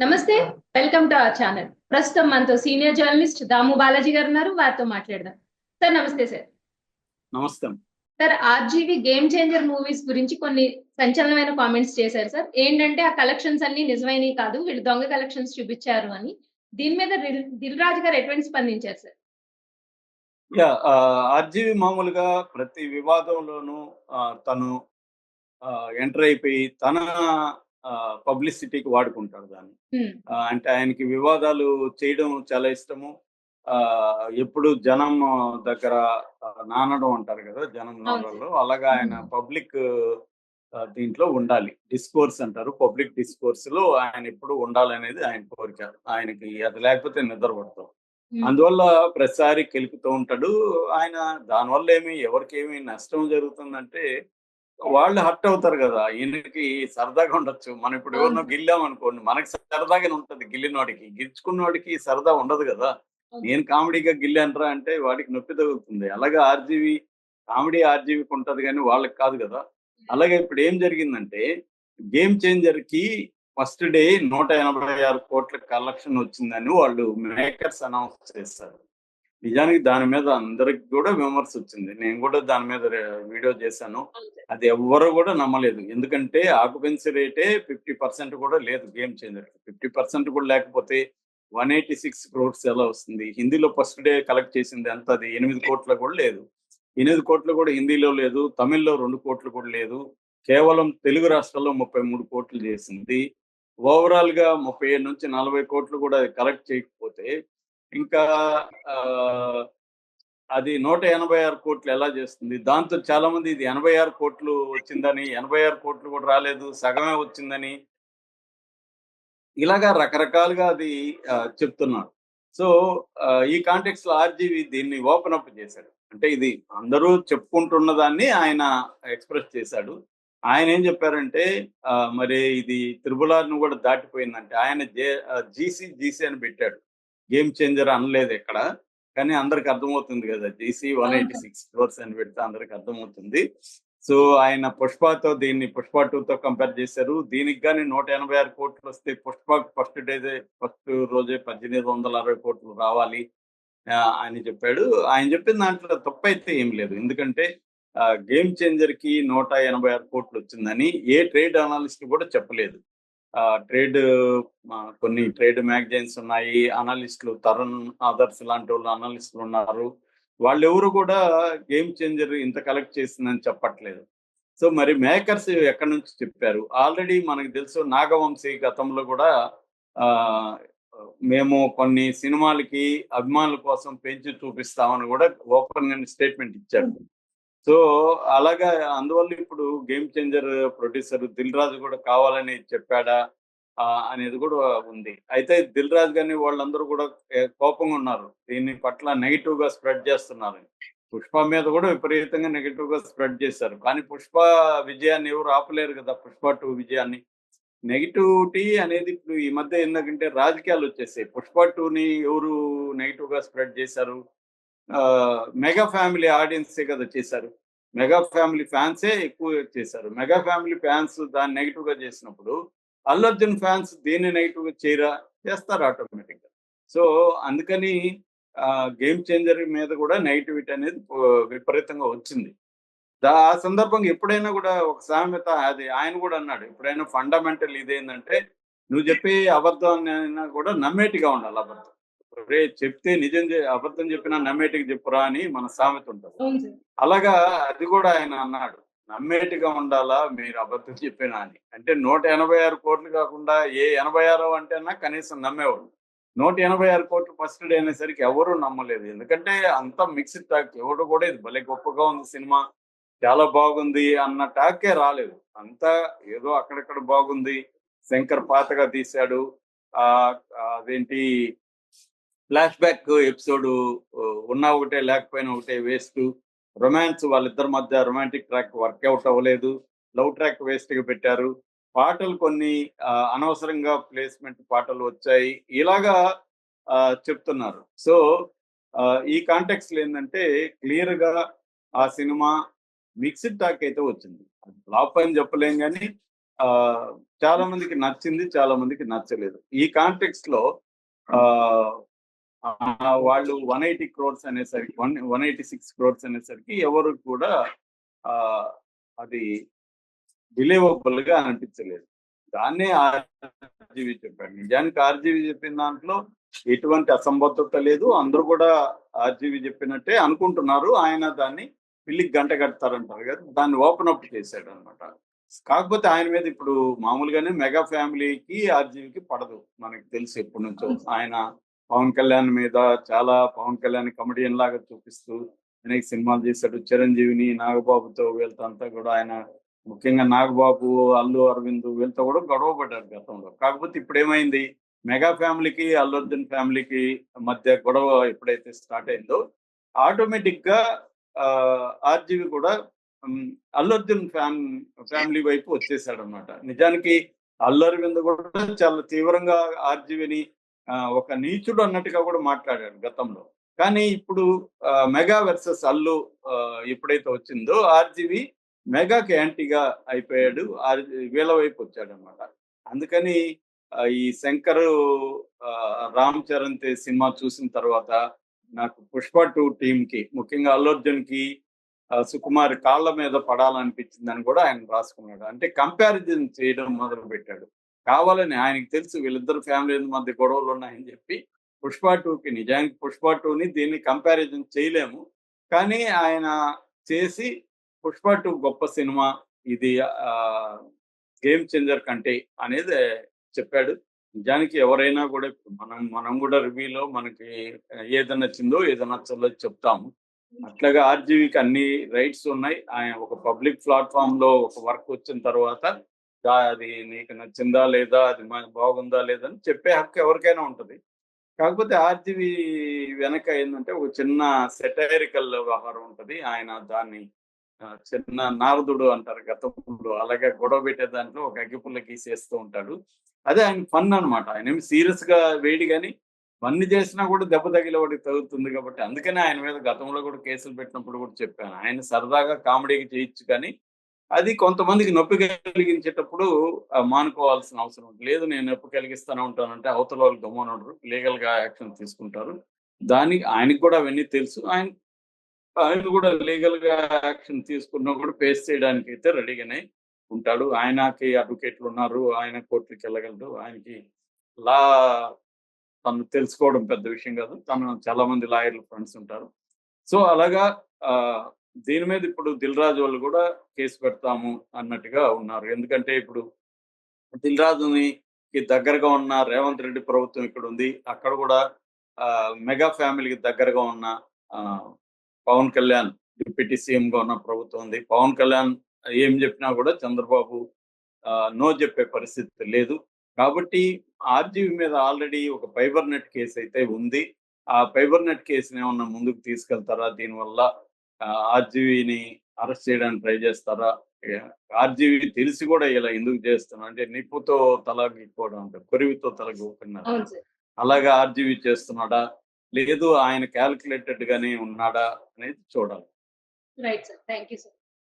నమస్తే. Welcome to our channel. ప్రస్తుతం మనతో సీనియర్ జర్నలిస్ట్ దాము బాలాజీ గారు ఉన్నారు. వారితో మాట్లాడదాం. సార్ నమస్తే సార్. నమస్తే. Sir RGV game changer movies గురించి కొన్ని సంచలనమైన కామెంట్స్ చేశారు సార్. ఏంటంటే ఆ కలెక్షన్స్ అన్ని నిజమైనవి కాదు. వీళ్ళు దొంగ కలెక్షన్స్ చూపించారు అని. దీని మీద దిల్ రాజు గారు ఎటువంటి స్పందించారు సార్? ఆర్జీవి మామూలుగా ప్రతి వివాదంలోనూ తను ఎంటర్ అయిపోయి తన పబ్లిసిటీకి వాడుకుంటాడు దాన్ని. అంటే ఆయనకి వివాదాలు చేయడం చాలా ఇష్టము. ఎప్పుడు జనం దగ్గర నానడం అంటారు కదా, జనం నానడంలో అలాగా ఆయన పబ్లిక్ దీంట్లో ఉండాలి. డిస్కోర్స్ అంటారు, పబ్లిక్ డిస్కోర్స్ లో ఆయన ఎప్పుడు ఉండాలనేది ఆయన కోరిక. ఆయనకి అది లేకపోతే నిద్ర పడతాం. అందువల్ల ప్రతిసారి కెలుకుతూ ఉంటాడు ఆయన. దానివల్ల ఎవరికి ఏమి నష్టం జరుగుతుందంటే వాళ్ళు హర్ట్ అవుతారు కదా. ఈయనకి సరదాగా ఉండొచ్చు. మనం ఇప్పుడు ఎవరినో గిల్లాం అనుకోండి, మనకి సరదాగానే ఉంటది. గిల్లినోడికి, గిల్చుకున్నోడికి సరదా ఉండదు కదా. నేను కామెడీగా గిల్లానరా అంటే వాడికి నొప్పి తగులుతుంది. అలాగే కామెడీ ఆర్జీవికి ఉంటది కానీ వాళ్ళకి కాదు కదా. అలాగే ఇప్పుడు ఏం జరిగిందంటే గేమ్ చేంజర్ కి ఫస్ట్ డే 186 కోట్ల కలెక్షన్ వచ్చిందని వాళ్ళు మేకర్స్ అనౌన్స్ చేస్తారు. నిజానికి దాని మీద అందరికి కూడా విమర్శ వచ్చింది. నేను కూడా దాని మీద వీడియో చేశాను. అది ఎవ్వరు కూడా నమ్మలేదు. ఎందుకంటే ఆక్యుపెన్సీ రేటే 50% కూడా లేదు గేమ్ చేంజర్. 50% కూడా లేకపోతే 186 క్రోర్స్ ఎలా వస్తుంది? హిందీలో ఫస్ట్ డే కలెక్ట్ చేసింది ఎంత? అది 8 కోట్ల కూడా లేదు. 8 కోట్లు కూడా హిందీలో లేదు, తమిళ్లో 2 కోట్లు కూడా లేదు. కేవలం తెలుగు రాష్ట్రాల్లో 33 కోట్లు చేసింది. ఓవరాల్ గా 37 నుంచి 40 కోట్లు కూడా కలెక్ట్ చేయకపోతే ఇంకా అది 186 కోట్లు ఎలా చేస్తుంది? దాంతో చాలా మంది ఇది 86 కోట్లు వచ్చిందని, 86 కోట్లు కూడా రాలేదు, సగమే వచ్చిందని ఇలాగా రకరకాలుగా అది చెప్తున్నారు. సో ఈ కాంటెక్స్ట్ లో ఆర్జీవి దీన్ని ఓపెన్ అప్ చేశాడు. అంటే ఇది అందరూ చెప్పుకుంటున్న దాన్ని ఆయన ఎక్స్ప్రెస్ చేశాడు. ఆయన ఏం చెప్పారంటే మరి ఇది త్రిబులార్ను కూడా దాటిపోయిందంటే ఆయన జీసీ అని పెట్టాడు. గేమ్ చేంజర్ అనలేదు ఎక్కడ, కానీ అందరికి అర్థమవుతుంది కదా. జీసీ 186 క్రోర్స్ అని పెడితే అందరికి అర్థమవుతుంది. సో ఆయన పుష్పతో దీన్ని పుష్ప 2తో కంపేర్ చేశారు. దీనికి కానీ 186 కోట్లు వస్తే పుష్ప ఫస్ట్ రోజే 1860 కోట్లు రావాలి అని చెప్పాడు. ఆయన చెప్పిన దాంట్లో తప్పైతే ఏం లేదు. ఎందుకంటే గేమ్ చేంజర్ కి 186 కోట్లు వచ్చిందని ఏ ట్రేడ్ అనాలిస్ట్ కూడా చెప్పలేదు. కొన్ని ట్రేడ్ మ్యాగజైన్స్ ఉన్నాయి, అనలిస్టులు తరుణ్ ఆదర్శ్ లాంటి వాళ్ళు అనలిస్టులు ఉన్నారు. వాళ్ళు ఎవరు కూడా గేమ్ చేంజర్ ఇంత కలెక్ట్ చేసిందని చెప్పట్లేదు. సో మరి మేకర్స్ ఎక్కడి నుంచి చెప్పారు? ఆల్రెడీ మనకు తెలుసు నాగవంశీ గతంలో కూడా మేము కొన్ని సినిమాలకి అభిమానుల కోసం పెంచి చూపిస్తామని కూడా ఓపెన్ గా స్టేట్మెంట్ ఇచ్చారు. సో అలాగా అందువల్ల ఇప్పుడు game changer producer Dil Raju కూడా కావాలని చెప్పాడా అనేది కూడా ఉంది. అయితే దిల్ రాజు గారిని వాళ్ళందరూ కూడా కోపంగా ఉన్నారు. దీని పట్ల నెగిటివ్ గా స్ప్రెడ్ చేస్తున్నారు. పుష్ప మీద కూడా విపరీతంగా నెగిటివ్ గా స్ప్రెడ్ చేశారు. కానీ పుష్ప విజయాన్ని ఎవరు ఆపలేరు కదా, పుష్ప 2 విజయాన్ని. నెగిటివిటీ అనేది ఇప్పుడు ఈ మధ్య ఎందుకంటే రాజకీయాలు వచ్చేసాయి. పుష్ప 2ని ఎవరు నెగిటివ్ గా స్ప్రెడ్ చేశారు? మెగా ఫ్యామిలీ ఆడియన్సే కదా చేశారు. మెగా ఫ్యామిలీ ఫ్యాన్సే ఎక్కువ చేశారు. మెగా ఫ్యామిలీ ఫ్యాన్స్ దాన్ని నెగిటివ్ గా చేసినప్పుడు అల్లు అర్జున్ ఫ్యాన్స్ దీన్ని నెగిటివ్ గా చేస్తారు ఆటోమేటిక్ గా. సో అందుకని గేమ్ చేంజర్ మీద కూడా నెగిటివిటీ అనేది విపరీతంగా వచ్చింది. ఆ సందర్భంగా ఎప్పుడైనా కూడా ఒక సామెత, అది ఆయన కూడా అన్నాడు, ఎప్పుడైనా ఫండమెంటల్ ఇదేంటంటే నువ్వు చెప్పే అబద్ధం అయినా కూడా నమ్మేటిగా ఉండాలి. అబద్ధం చెప్తే నిజం, అబద్ధం చెప్పినా నమ్మేటికి చెప్పురా అని మన సామెత ఉంటుంది. అలాగా అది కూడా ఆయన అన్నాడు, నమ్మేటిగా ఉండాలా మీరు అబద్ధం చెప్పినా అని. అంటే 186 కోట్లు కాకుండా 86 అంటేనా కనీసం నమ్మేవాడు. 186 కోట్లు ఫస్ట్ డే అనేసరికి ఎవరు నమ్మలేదు. ఎందుకంటే అంత మిక్స్డ్ టాక్. ఎవరు కూడా ఇది భలే గొప్పగా ఉంది సినిమా, చాలా బాగుంది అన్న టాకే రాలేదు. అంతా ఏదో అక్కడక్కడ బాగుంది, శంకర్ పాతగా తీశాడు, అదేంటి ఫ్లాష్ బ్యాక్ ఎపిసోడ్ ఉన్నా ఒకటే లేకపోయినా ఒకటే, వేస్ట్. రొమాన్స్ వాళ్ళిద్దరి మధ్య రొమాంటిక్ ట్రాక్ వర్కౌట్ అవ్వలేదు, లవ్ ట్రాక్ వేస్ట్ గా పెట్టారు. పాటలు కొన్ని అనవసరంగా ప్లేస్మెంట్ పాటలు వచ్చాయి, ఇలాగా చెప్తున్నారు. సో ఈ కాంటెక్స్ట్ ఏంటంటే క్లియర్ గా ఆ సినిమా మిక్స్డ్ టాక్ అయితే వచ్చింది. ఫ్లాప్ అని చెప్పలేం కానీ చాలా మందికి నచ్చింది, చాలా మందికి నచ్చలేదు. ఈ కాంటెక్స్ట్ లో వాళ్ళు 180 crores అనేసరికి 186 crores అనేసరికి ఎవరు కూడా అది బిలీవబుల్ గా అనిపించలేదు. దాన్నే ఆర్జీవి చెప్పాడు. నిజానికి ఆర్జీవి చెప్పిన దాంట్లో ఎటువంటి అసంబద్ధత లేదు. అందరూ కూడా ఆర్జీవి చెప్పినట్టే అనుకుంటున్నారు. ఆయన దాన్ని పిల్లికి గంట కడతారంటారు కదా, దాన్ని ఓపెన్ అప్ చేశాడు అనమాట. కాకపోతే ఆయన మీద ఇప్పుడు మామూలుగానే మెగా ఫ్యామిలీకి ఆర్జీవికి పడదు, మనకి తెలుసు ఎప్పటి నుంచో. ఆయన పవన్ కళ్యాణ్ మీద చాలా, పవన్ కళ్యాణ్ కమెడియన్ లాగా చూపిస్తూ అనేక సినిమాలు చేశాడు. చిరంజీవిని, నాగబాబుతో వీళ్ళతో అంతా కూడా ఆయన, ముఖ్యంగా నాగబాబు, అల్లు అరవింద్ వీళ్ళతో కూడా గొడవ పడ్డారు గతంలో. కాకపోతే ఇప్పుడు ఏమైంది, మెగా ఫ్యామిలీకి అల్లు అర్జున్ ఫ్యామిలీకి మధ్య గొడవ ఎప్పుడైతే స్టార్ట్ అయిందో ఆటోమేటిక్ గా ఆర్జీవి కూడా అల్లు అర్జున్ ఫ్యామిలీ వైపు వచ్చేసాడు అనమాట. నిజానికి అల్లు అరవింద్ కూడా చాలా తీవ్రంగా ఆర్జీవిని ఒక నీచుడు అన్నట్టుగా కూడా మాట్లాడాడు గతంలో. కానీ ఇప్పుడు మెగా వర్సెస్ అల్లు ఎప్పుడైతే వచ్చిందో ఆర్జీవి మెగాకి యాంటీగా అయిపోయాడు, వీళ్ళ వైపు వచ్చాడు అనమాట. అందుకని ఈ శంకర్ రామ్ చరణ్ సినిమా చూసిన తర్వాత నాకు పుష్ప 2 టీమ్ కి, ముఖ్యంగా అల్లు అర్జున్ కి సుకుమార్ కాళ్ళ మీద పడాలనిపించిందని కూడా ఆయన రాసుకున్నాడు. అంటే కంపారిజన్ చేయడం మొదలు పెట్టాడు కావాలని. ఆయనకి తెలుసు వీళ్ళిద్దరు ఫ్యామిలీ మధ్య గొడవలు ఉన్నాయని చెప్పి పుష్ప 2కి, నిజానికి పుష్ప 2ని దీన్ని కంపారిజన్ చేయలేము, కానీ ఆయన చేసి పుష్ప 2 గొప్ప సినిమా, ఇది గేమ్ చేంజర్ కంటే అనేది చెప్పాడు. నిజానికి ఎవరైనా కూడా మనం కూడా రివ్యూలో మనకి ఏది నచ్చిందో ఏది నచ్చదో చెప్తాము. అట్లాగా ఆర్జీవికి అన్ని రైట్స్ ఉన్నాయి. ఆయన ఒక పబ్లిక్ ప్లాట్ఫామ్ లో ఒక వర్క్ వచ్చిన తర్వాత అది నీకు నచ్చిందా లేదా, అది బాగుందా లేదా అని చెప్పే హక్కు ఎవరికైనా ఉంటది. కాకపోతే ఆర్జీవి వెనక ఏంటంటే ఒక చిన్న సెటైరికల్ వ్యవహారం ఉంటది. ఆయన దాన్ని చిన్న నారదుడు అంటారు గతంలో, అలాగే గొడవ పెట్టే దాంట్లో ఒక అగ్గిపుల్ల గీసేస్తూ ఉంటాడు. అదే ఆయన ఫన్ అనమాట. ఆయన ఏమి సీరియస్ గా వేడి, కానీ అన్ని చేసినా కూడా దెబ్బ తగిలే వాడికి తగులుతుంది కాబట్టి అందుకనే ఆయన మీద గతంలో కూడా కేసులు పెట్టినప్పుడు కూడా చెప్పాను, ఆయన సరదాగా కామెడీకి చేయొచ్చు, కానీ అది కొంతమందికి నొప్పి కలిగించేటప్పుడు మానుకోవాల్సిన అవసరం లేదు. నేను నొప్పి కలిగిస్తూనే ఉంటానంటే అవతల వాళ్ళు గమ్మునుండరు, లీగల్ గా యాక్షన్ తీసుకుంటారు. దానికి ఆయనకు కూడా అవన్నీ తెలుసు. ఆయన కూడా లీగల్ గా యాక్షన్ తీసుకున్నా కూడా ఫేస్ చేయడానికి అయితే రెడీగానే ఉంటాడు. ఆయనకి అడ్వకేట్లు ఉన్నారు, ఆయన కోర్టుకి వెళ్ళగలడు. ఆయనకి లా తను తెలుసుకోవడం పెద్ద విషయం కాదు. తను చాలా మంది లాయర్లు ఫ్రెండ్స్ ఉంటారు. సో అలాగా దీని మీద ఇప్పుడు దిల్ రాజు వాళ్ళు కూడా కేసు పెడతాము అన్నట్టుగా ఉన్నారు. ఎందుకంటే ఇప్పుడు దిల్ రాజుని దగ్గరగా ఉన్న రేవంత్ రెడ్డి ప్రభుత్వం ఇక్కడ ఉంది. అక్కడ కూడా మెగా ఫ్యామిలీకి దగ్గరగా ఉన్న పవన్ కళ్యాణ్ డిప్యూటీ సీఎం గా ఉన్న ప్రభుత్వం ఉంది. పవన్ కళ్యాణ్ ఏం చెప్పినా కూడా చంద్రబాబు నో చెప్పే పరిస్థితి లేదు. కాబట్టి ఆర్జీవి మీద ఆల్రెడీ ఒక ఫైబర్ నెట్ కేసు అయితే ఉంది. ఆ ఫైబర్ నెట్ కేసుని ఏమన్నా ముందుకు తీసుకెళ్తారా, దీనివల్ల ఆర్జీవిని అరెస్ట్ చేయడానికి ట్రై చేస్తారా, ఆర్జీవి తెలిసి కూడా ఇలా ఎందుకు చేస్తున్నా అంటే నిప్పుతో తల గీక్కోవడం అంటారు, కొరివితో తల గీక్కున్నారు, అలాగా ఆర్జీవి చేస్తున్నాడా లేదు ఆయన క్యాల్కులేటెడ్ గానే ఉన్నాడా అనేది చూడాలి. Right sir, thank you sir.